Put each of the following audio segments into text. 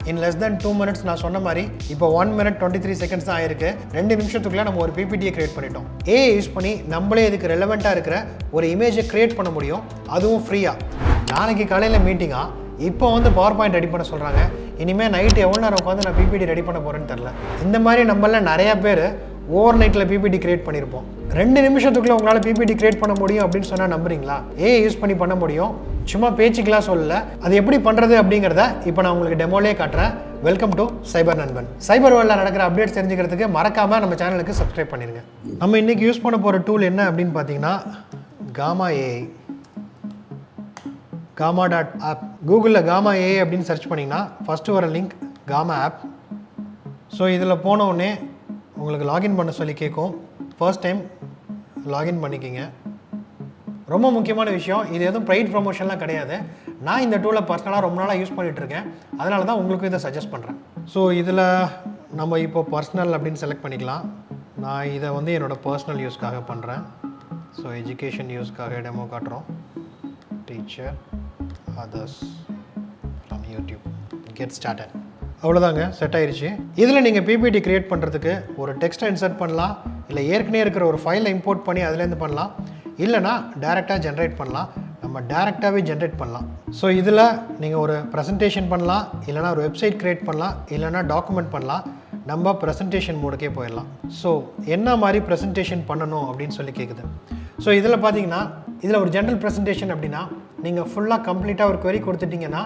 In less than 2 minutes நான் சொன்ன மாதிரி இப்போ 1 minute 23 seconds தான் ஆயிருக்கு. 2 நிமிஷத்துக்குள்ள நம்ம ஒரு பிபிடியை கிரியேட் பண்ணிட்டோம். ஏஐ யூஸ் பண்ணி நம்மளே இதுக்கு ரெலவெண்ட்டாக இருக்கிற ஒரு இமேஜை கிரியேட் பண்ண முடியும், அதுவும் ஃப்ரீயாக. நாளைக்கு காலையில் மீட்டிங்கா இப்போ வந்து பவர் பாயிண்ட் ரெடி பண்ண சொல்கிறாங்க. இனிமேல் நைட்டு எவ்வளோ நேரம் உட்காந்து நான் பிபிடி ரெடி பண்ண போகிறேன்னு தெரில. இந்த மாதிரி நம்மள நிறையா பேர் ஓவர் நைட்டில் பிபிடி கிரியேட் பண்ணியிருப்போம். 2 நிமிஷத்துக்குள்ளே உங்களால் பிபிடி கிரியேட் பண்ண முடியும் அப்படின்னு சொன்னால் நம்புறீங்களா? ஏஐ யூஸ் பண்ணி பண்ண முடியும், சும்மா பேச்சுக்கெலாம் சொல்லல. அது எப்படி பண்ணுறது அப்படிங்கிறத இப்போ நான் உங்களுக்கு டெமோலே காட்டுறேன். வெல்கம் டு சைபர் நண்பன். சைபர் வேர்ல்டில் நடக்கிற அப்டேட்ஸ் தெரிஞ்சுக்கிறதுக்கு மறக்காமல் நம்ம சேனலுக்கு சப்ஸ்கிரைப் பண்ணிடுங்க. நம்ம இன்றைக்கி யூஸ் பண்ண போகிற டூல் என்ன அப்படின்னு பார்த்தீங்கன்னா காமா ஏஐ. Gamma.app. கூகுளில் காமா ஏஐ அப்படின்னு சர்ச் பண்ணிங்கன்னா ஃபஸ்ட்டு வர லிங்க் காமா ஆப். ஸோ இதில் போனவுடனே உங்களுக்கு லாகின் பண்ண சொல்லி கேட்கும். ஃபர்ஸ்ட் டைம் லாகின் பண்ணிக்கிங்க. ரொம்ப முக்கியமான விஷயம், இது எதுவும் ப்ரைட் ப்ரொமோஷன்லாம் கிடையாது. நான் இந்த டூலை பர்சனலாக ரொம்ப நாளாக யூஸ் பண்ணிகிட்ருக்கேன், அதனால தான் உங்களுக்கும் இதை சஜஸ்ட் பண்ணுறேன். ஸோ இதில் நம்ம இப்போ பர்சனல் அப்படின்னு செலக்ட் பண்ணிக்கலாம். நான் இதை வந்து என்னோடய பர்சனல் யூஸ்க்காக பண்ணுறேன். ஸோ எஜுகேஷன் யூஸ்க்காக டெமோ காட்டுறோம். Teacher others from YouTube. Get started. அவ்வளோதாங்க, செட் ஆயிடுச்சு. இதில் நீங்கள் பிபிடி கிரியேட் பண்ணுறதுக்கு ஒரு டெக்ஸ்ட்டை இன்சர்ட் பண்ணலாம், இல்லை ஏற்கனவே இருக்கிற ஒரு ஃபைலை இம்போர்ட் பண்ணி அதுலேருந்து பண்ணலாம், இல்லைனா டேரெக்டாக ஜென்ரேட் பண்ணலாம். நம்ம டேரெக்டாகவே ஜென்ரேட் பண்ணலாம். ஸோ இதில் நீங்கள் ஒரு ப்ரெசன்டேஷன் பண்ணலாம், இல்லைனா ஒரு வெப்சைட் க்ரியேட் பண்ணலாம், இல்லைனா டாக்குமெண்ட் பண்ணலாம். நம்ம ப்ரெசன்டேஷன் மோடுக்கே போயிடலாம். ஸோ என்ன மாதிரி ப்ரெசன்டேஷன் பண்ணணும் அப்படின்னு சொல்லி கேட்குது. ஸோ இதில் பார்த்தீங்கன்னா இதில் ஒரு ஜென்ரல் ப்ரெசன்டேஷன் அப்படின்னா நீங்கள் ஃபுல்லாக கம்ப்ளீட்டாக ஒரு query கொடுத்துட்டிங்கன்னா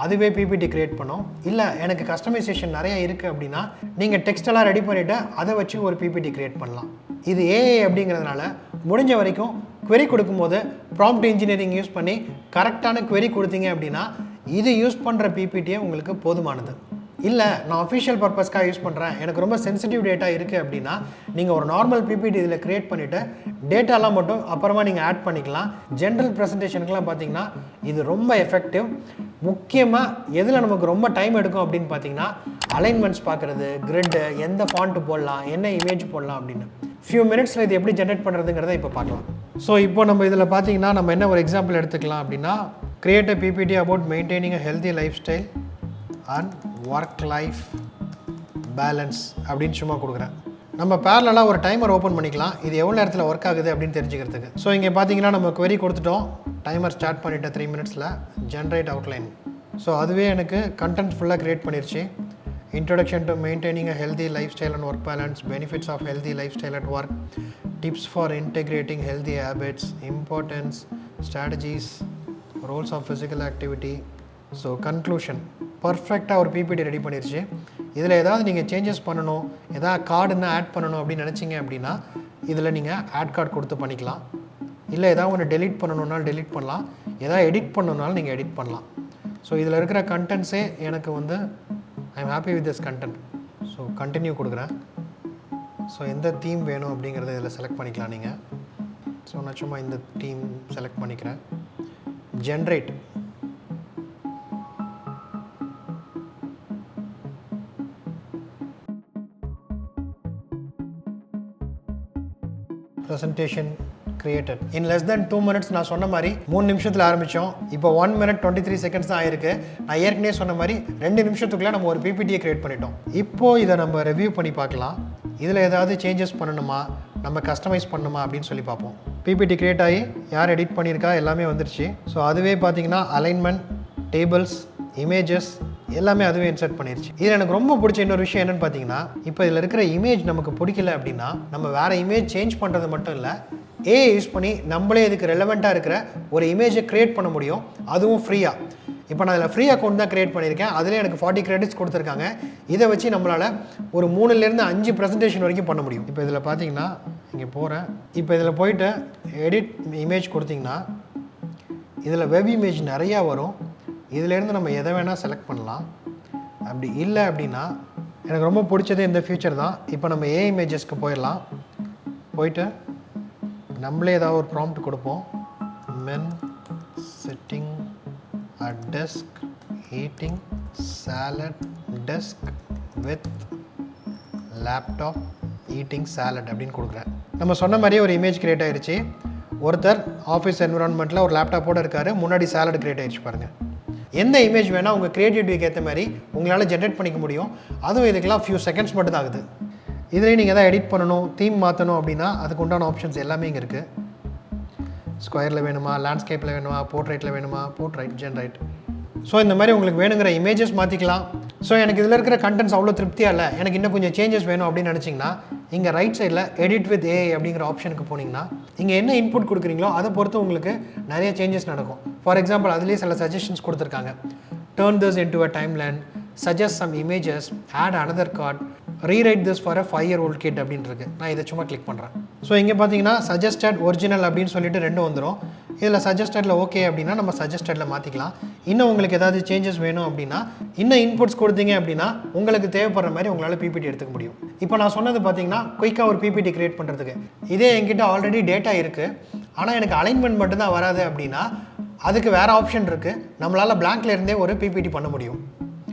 அதுவே பிபிடி கிரியேட் பண்ணும். இல்லை எனக்கு கஸ்டமைசேஷன் நிறைய இருக்குது அப்படின்னா நீங்கள் டெக்ஸ்டெல்லாம் ரெடி பண்ணிவிட்டு அதை வச்சு ஒரு பிபிடி கிரியேட் பண்ணலாம். இது ஏஐ அப்படிங்கிறதுனால முடிஞ்ச வரைக்கும் query கொடுக்கும்போது ப்ராம்ப்ட் இன்ஜினியரிங் யூஸ் பண்ணி கரெக்டான query கொடுத்தீங்க அப்படின்னா இது யூஸ் பண்ணுற பிபிடியே உங்களுக்கு போதுமானது. இல்லை நான் அஃபிஷியல் பர்பஸ்க்காக யூஸ் பண்ணுறேன், எனக்கு ரொம்ப சென்சிட்டிவ் டேட்டா இருக்குது அப்படின்னா நீங்கள் ஒரு நார்மல் பிபிடி இதில் க்ரியேட் பண்ணிவிட்டு டேட்டாலாம் மட்டும் அப்புறமா நீங்கள் ஆட் பண்ணிக்கலாம். ஜென்ரல் ப்ரெசன்டேஷனுக்குலாம் பார்த்தீங்கன்னா இது ரொம்ப எஃபெக்டிவ். முக்கியமாக எதில் நமக்கு ரொம்ப டைம் எடுக்கும் அப்படின்னு பார்த்தீங்கன்னா அலைன்மெண்ட்ஸ் பார்க்குறது, கிரிட்டு, எந்த ஃபாண்ட்டு போடலாம், என்ன இமேஜ் போடலாம் அப்படின்னு ஃபியூ மினிட்ஸில் இது எப்படி ஜென்ரேட் பண்ணுறதுங்கிறத இப்போ பார்க்கலாம். ஸோ இப்போ நம்ம இதில் பார்த்தீங்கன்னா நம்ம என்ன ஒரு எக்ஸாம்பிள் எடுத்துக்கலாம் அப்படின்னா create a PPT about maintaining a healthy lifestyle and work life balance அப்படின்னு சும்மா கொடுக்குறேன். நம்ம பேரலாக ஒரு டைமர் ஓப்பன் பண்ணிக்கலாம், இது எவ்வளோ நேரத்தில் ஒர்க் ஆகுது அப்படின்னு தெரிஞ்சுக்கிறதுக்கு. ஸோ இங்கே பார்த்தீங்கன்னா நம்ம query கொடுத்துட்டோம், டைமர் ஸ்டார்ட் பண்ணிவிட்டேன் 3 minutesல ஜென்ரேட் அவுட்லைன். ஸோ அதுவே எனக்கு கண்டென்ட் ஃபுல்லாக க்ரியேட் பண்ணிருச்சு. Introduction to maintaining a healthy lifestyle and work balance, benefits of healthy lifestyle at work, tips for integrating healthy habits, importance, strategies, roles of physical activity. So conclusion பர்ஃபெக்டாக ஒரு PPT ready பண்ணிருச்சு. இதில் ஏதாவது நீங்கள் changes பண்ணணும், எதாவது கார்டுன்னா add பண்ணணும் அப்படின்னு நினச்சிங்க அப்படின்னா இதில் நீங்கள் ஆட் கார்டு கொடுத்து பண்ணிக்கலாம். இல்லை ஏதாவது ஒன்று டெலீட் பண்ணணுன்னாலும் டெலீட் பண்ணலாம், எதாவது எடிட் பண்ணணுன்னாலும் நீங்கள் எடிட் பண்ணலாம். ஸோ இதில் இருக்கிற கண்டென்ட்ஸே எனக்கு வந்து I am happy with this content. So continue கொடுக்குறேன். ஸோ எந்த தீம் வேணும் அப்படிங்கிறத இதில் செலக்ட் பண்ணிக்கலாம் நீங்கள். ஸோ நான் சும்மா இந்த தீம் செலக்ட் பண்ணிக்கிறேன். Generate. Presentation created in less than 2 minutes. நான் சொன்ன மாதிரி 3 நிமிஷத்தில் ஆரம்பித்தோம், இப்போ 1 minute 23 seconds தான் ஆயிருக்கு. நான் ஏற்கனவே சொன்ன மாதிரி 2 நிமிஷத்துக்குள்ளே நம்ம ஒரு பிபிடியை கிரியேட் பண்ணிட்டோம். இப்போது இதை நம்ம ரிவ்யூ பண்ணி பார்க்கலாம். இதில் ஏதாவது சேஞ்சஸ் பண்ணணுமா, நம்ம கஸ்டமைஸ் பண்ணணுமா அப்படின்னு சொல்லி பார்ப்போம். பிபிடி கிரியேட் ஆகி யார் எடிட் பண்ணியிருக்கா எல்லாமே வந்துருச்சு. ஸோ அதுவே பார்த்தீங்கன்னா அலைன்மெண்ட், டேபிள்ஸ், இமேஜஸ் எல்லாமே அதுவே இன்சர்ட் பண்ணிருச்சு. இதில் எனக்கு ரொம்ப பிடிச்ச இன்னொரு விஷயம் என்னென்னு பார்த்தீங்கன்னா இப்போ இதில் இருக்கிற இமேஜ் நமக்கு பிடிக்கல அப்படின்னா நம்ம வேறு இமேஜ் சேஞ்ச் பண்ணுறது மட்டும் இல்லை, ஏஐ யூஸ் பண்ணி நம்மளே இதுக்கு ரெலவெண்ட்டாக இருக்கிற ஒரு இமேஜை க்ரியேட் பண்ண முடியும், அதுவும் ஃப்ரீயாக. இப்போ நான் இதில் ஃப்ரீ அக்கௌண்ட் தான் க்ரியேட் பண்ணியிருக்கேன், அதில் எனக்கு 40 credits கொடுத்துருக்காங்க. இதை வச்சு நம்மளால் ஒரு 3லேருந்து 5 ப்ரெசன்டேஷன் வரைக்கும் பண்ண முடியும். இப்போ இதில் பார்த்தீங்கன்னா இங்கே போகிறேன், இப்போ இதில் போயிட்டு எடிட் இமேஜ் கொடுத்திங்கன்னா இதில் வெப் இமேஜ் நிறையா வரும். இதிலேருந்து நம்ம எதை வேணால் செலக்ட் பண்ணலாம். அப்படி இல்லை அப்படின்னா எனக்கு ரொம்ப பிடிச்சது இந்த ஃபியூச்சர் தான். இப்போ நம்ம ஏஐ இமேஜஸ்க்கு போயிடலாம். போயிட்டு நம்மளே ஏதாவது ஒரு ப்ராம்ப்ட் கொடுப்போம். men sitting at desk eating salad, desk with laptop eating salad அப்படின்னு கொடுக்குறேன். நம்ம சொன்ன மாதிரியே ஒரு இமேஜ் கிரியேட் ஆகிடுச்சு. ஒருத்தர் ஆஃபீஸ் என்விரான்மெண்ட்டில் ஒரு லேப்டாப்போடு இருக்கார், முன்னாடி சாலட் கிரியேட் ஆகிடுச்சு பாருங்கள். எந்த இமேஜ் வேணால் உங்கள் க்ரியேட்டிவிட்டிக்கு ஏற்ற மாதிரி உங்களால் ஜென்ரேட் பண்ணிக்க முடியும். அதுவும் இதுக்கெல்லாம் ஃபியூ செகண்ட்ஸ் மட்டும் தான் ஆகுது. இதுலேயும் நீங்கள் எதாவது எடிட் பண்ணணும், தீம் மாற்றணும் அப்படின்னா அதுக்கு உண்டான ஆப்ஷன்ஸ் எல்லாமே இங்கே இருக்குது. ஸ்கொயரில் வேணுமா, லேண்ட்ஸ்கேப்பில் வேணுமா, போர்ட்ரைட்டில் வேணுமா, போர்ட்ரைட், ஜென்ரைட். ஸோ இந்த மாதிரி உங்களுக்கு வேணுங்கிற இமேஜஸ் மாற்றிக்கலாம். ஸோ எனக்கு இதில் இருக்கிற கண்டென்ட்ஸ் அவ்வளோ திருப்தியாக இல்லை, எனக்கு இன்னும் கொஞ்சம் சேஞ்சஸ் வேணும் அப்படின்னு நினச்சிங்கன்னா இங்கே ரைட் சைடில் எடிட் வித் ஏஐ அப்படிங்கிற ஆப்ஷனுக்கு போனீங்கன்னா இங்கே என்ன இன்புட் கொடுக்குறீங்களோ அதை பொறுத்து உங்களுக்கு நிறைய சேஞ்சஸ் நடக்கும். ஃபார் எக்ஸாம்பிள் அதுலேயே சில சஜஷன்ஸ் கொடுத்துருக்காங்க. Turn this into a timeline, suggest some images, add another card, rewrite this for a 5-year-old kid அப்படின்னு இருக்கு. நான் இதை சும்மா கிளிக் பண்ணுறேன். ஸோ இங்கே பார்த்தீங்கன்னா சஜஸ்டட், ஒரிஜினல் அப்படின்னு சொல்லிட்டு ரெண்டும் வந்துடும். இதில் சஜஸ்டடில் ஓகே அப்படின்னா நம்ம சஜஸ்டடில் மாற்றிக்கலாம். இன்னும் உங்களுக்கு ஏதாவது சேஞ்சஸ் வேணும் அப்படின்னா இன்னும் இன்புட்ஸ் கொடுத்தீங்க அப்படின்னா உங்களுக்கு தேவைப்படுற மாதிரி உங்களால் பிபிடி எடுத்துக்க முடியும். இப்போ நான் சொன்னது பார்த்தீங்கன்னா குயிக்காக ஒரு பிபிடி கிரியேட் பண்ணுறதுக்கு. இதே என்கிட்ட ஆல்ரெடி டேட்டா இருக்குது, ஆனால் எனக்கு அலைன்மெண்ட் மட்டும்தான் வராது அப்படின்னா அதுக்கு வேறு ஆப்ஷன் இருக்குது. நம்மளால் பிளாங்க்ல இருந்தே ஒரு பிபிடி பண்ண முடியும்.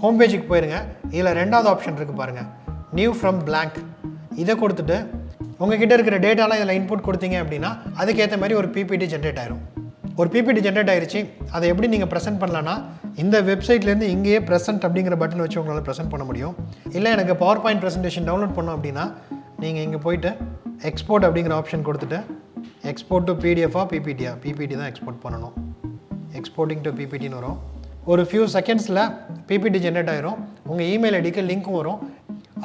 ஹோம் பேஜுக்கு போயிருங்க. இதில் ரெண்டாவது ஆப்ஷன் இருக்குது பாருங்கள், நியூ ஃப்ரம் பிளாங்க். இதை கொடுத்துட்டு உங்ககிட்ட இருக்கிற டேட்டாலாம் இதில் இன்புட் கொடுத்தீங்க அப்படின்னா அதுக்கேற்ற மாதிரி ஒரு பிபிடி ஜென்ரேட் ஆயிரும். ஒரு பிபிடி ஜென்ரேட் ஆயிடுச்சு. அதை எப்படி நீங்கள் ப்ரெசென்ட் பண்ணலான்னா இந்த வெப்சைட்லேருந்து இங்கேயே ப்ரெசென்ட் அப்படிங்கிற பட்டன் வச்சு உங்களால் ப்ரெசென்ட் பண்ண முடியும். இல்லை எனக்கு பவர் பாயிண்ட் ப்ரெசன்டேஷன் டவுன்லோட் பண்ணோம் அப்படின்னா நீங்கள் இங்கே போயிட்டு எக்ஸ்போர்ட் அப்படிங்கிற ஆப்ஷன் கொடுத்துட்டு எக்ஸ்போர்ட் டு பிடிஎஃபாக பிபிடியா, பிபிடி தான் எக்ஸ்போர்ட் பண்ணணும். எக்ஸ்போர்ட்டிங் டு பிபிடின்னு வரும். ஒரு ஃபியூ செகண்ட்ஸில் பிபிடி ஜென்ரேட் ஆயிரும். உங்கள் இமெயில் ஐடிக்கு லிங்க்கும் வரும்.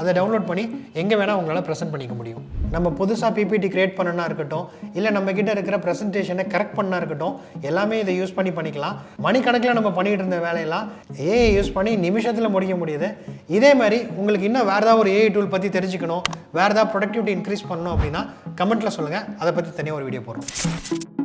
அதை டவுன்லோட் பண்ணி எங்கே வேணால் உங்களால் ப்ரெசென்ட் பண்ணிக்க முடியும். நம்ம புதுசாக பிபிடி கிரியேட் பண்ணனா இருக்கட்டும், இல்லை நம்மக்கிட்ட இருக்கிற ப்ரெசன்டேஷனை கரெக்ட் பண்ணா இருக்கட்டும், எல்லாமே இதை யூஸ் பண்ணிக்கலாம். மணிக்கணக்கில் நம்ம பண்ணிகிட்டு இருந்த வேலையெல்லாம் ஏஐ யூஸ் பண்ணி நிமிஷத்தில் முடிக்க முடியுது. இதே மாதிரி உங்களுக்கு இன்னும் வேறு ஏதாவது ஒரு ஏஐ டூல் பற்றி தெரிஞ்சுக்கணும், வேறு ஏதாவது ப்ரொடக்டிவிட்டி இன்க்ரீஸ் பண்ணணும் அப்படின்னா கமெண்ட்டில் சொல்லுங்கள். அதை பற்றி தனியாக ஒரு வீடியோ போடுறோம்.